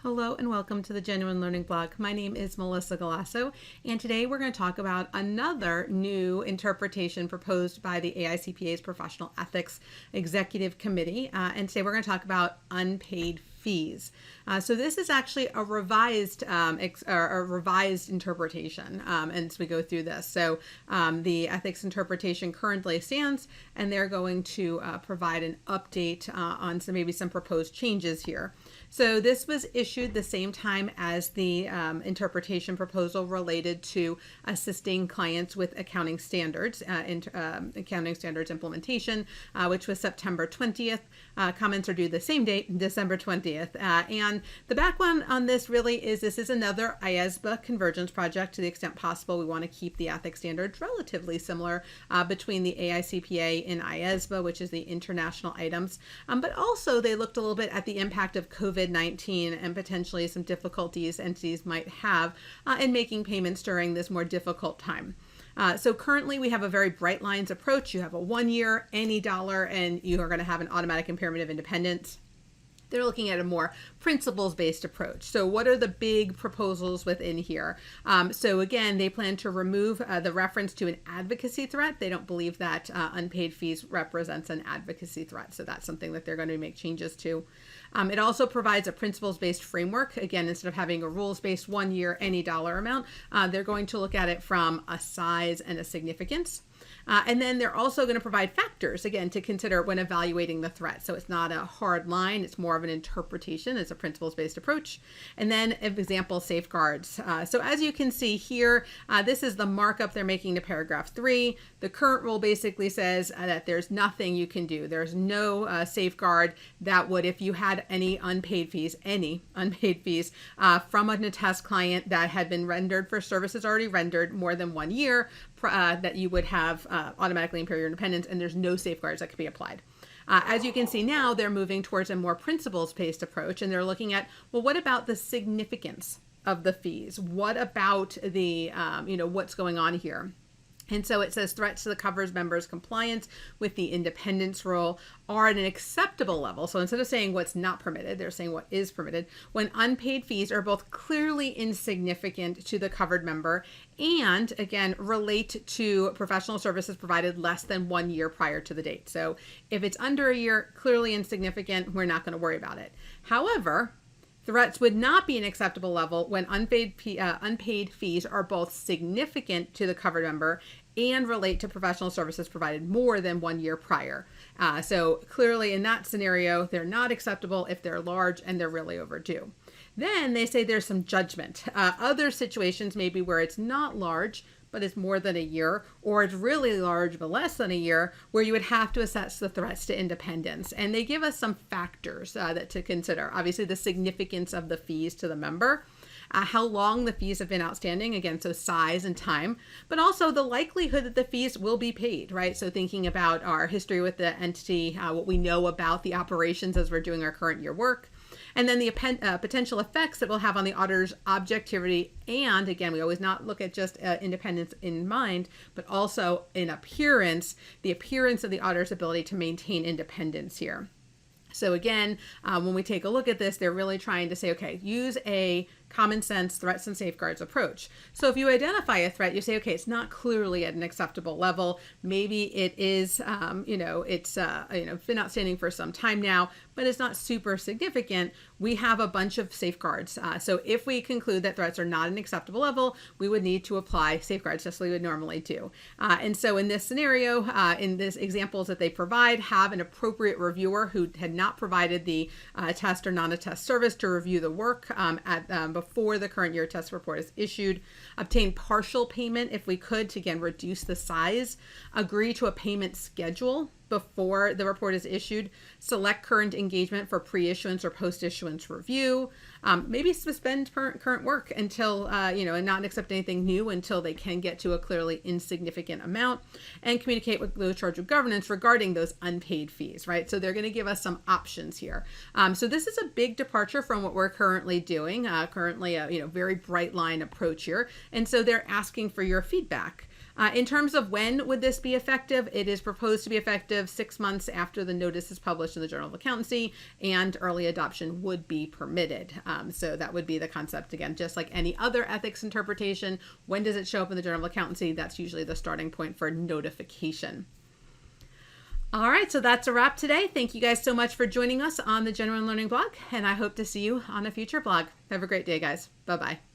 Hello and welcome to the Genuine Learning Blog. My name is Melissa Galasso, and today we're going to talk about another new interpretation proposed by the AICPA's Professional Ethics Executive Committee. And today we're going to talk about unpaid fees. So this is actually a revised interpretation, and so we go through this. So the ethics interpretation currently stands, and they're going to provide an update on maybe some proposed changes here. So this was issued the same time as the interpretation proposal related to assisting clients with accounting standards, accounting standards implementation, which was September 20th. Comments are due the same date, December 20th. And the background on this really is this is another AICPA convergence project. To the extent possible, we want to keep the ethics standards relatively similar between the AICPA and AICPA, which is the international items. But also they looked a little bit at the impact of COVID-19 and potentially some difficulties entities might have in making payments during this more difficult time. So currently we have a very bright lines approach. You have a 1 year, any dollar, and you are going to have an automatic impairment of independence. They're looking at a more principles-based approach. So what are the big proposals within here? So again, they plan to remove the reference to an advocacy threat. They don't believe that unpaid fees represents an advocacy threat. So that's something that they're going to make changes to. It also provides a principles-based framework. Again, instead of having a rules-based 1 year, any dollar amount, they're going to look at it from a size and a significance. And then they're also going to provide factors, again, to consider when evaluating the threat. So it's not a hard line. It's more of an interpretation. It's a principles-based approach. And then example safeguards. So as you can see here, this is the markup they're making to paragraph 3. The current rule basically says that there's nothing you can do. There's no safeguard that would, if you had any unpaid fees from an attest client that had been rendered for services already rendered more than 1 year, that you would have automatically impair your independence, and there's no safeguards that could be applied. As you can see now, they're moving towards a more principles-based approach, and they're looking at, well, what about the significance of the fees? What about the, what's going on here? And so it says threats to the coverage members' compliance with the independence rule are at an acceptable level. So instead of saying what's not permitted, they're saying what is permitted when unpaid fees are both clearly insignificant to the covered member and, again, relate to professional services provided less than 1 year prior to the date. So if it's under a year, clearly insignificant, we're not going to worry about it. However, threats would not be an acceptable level when unpaid fees are both significant to the covered member and relate to professional services provided more than 1 year prior. So clearly in that scenario, they're not acceptable if they're large and they're really overdue. Then they say there's some judgment. Other situations maybe where it's not large, but it's more than a year, or it's really large but less than a year, where you would have to assess the threats to independence. And they give us some factors that to consider. Obviously, the significance of the fees to the member, how long the fees have been outstanding, again, so size and time, but also the likelihood that the fees will be paid, right? So thinking about our history with the entity, what we know about the operations as we're doing our current year work, and then the potential effects that will have on the auditor's objectivity. And again, we always not look at just independence in mind, but also in appearance, the appearance of the auditor's ability to maintain independence here. So again, when we take a look at this, they're really trying to say, okay, use a common sense threats and safeguards approach. So if you identify a threat, you say, okay, it's not clearly at an acceptable level. Maybe it is, it's been outstanding for some time now, but it's not super significant. We have a bunch of safeguards. So if we conclude that threats are not an acceptable level, we would need to apply safeguards just like we would normally do. And so in this scenario, in this examples that they provide, have an appropriate reviewer who had not provided the attest or non-attest service to review the work before the current year test report is issued, obtain partial payment if we could to, again, reduce the size, agree to a payment schedule before the report is issued, select current engagement for pre-issuance or post-issuance review, maybe suspend current work until, and not accept anything new until they can get to a clearly insignificant amount, and communicate with those charged with governance regarding those unpaid fees, right? So they're going to give us some options here. So this is a big departure from what we're currently doing, currently a very bright line approach here. And so they're asking for your feedback. In terms of when would this be effective, it is proposed to be effective 6 months after the notice is published in the Journal of Accountancy, and early adoption would be permitted. So that would be the concept again, just like any other ethics interpretation. When does it show up in the Journal of Accountancy? That's usually the starting point for notification. All right, so that's a wrap today. Thank you guys so much for joining us on the Genuine Learning blog, and I hope to see you on a future blog. Have a great day, guys. Bye-bye.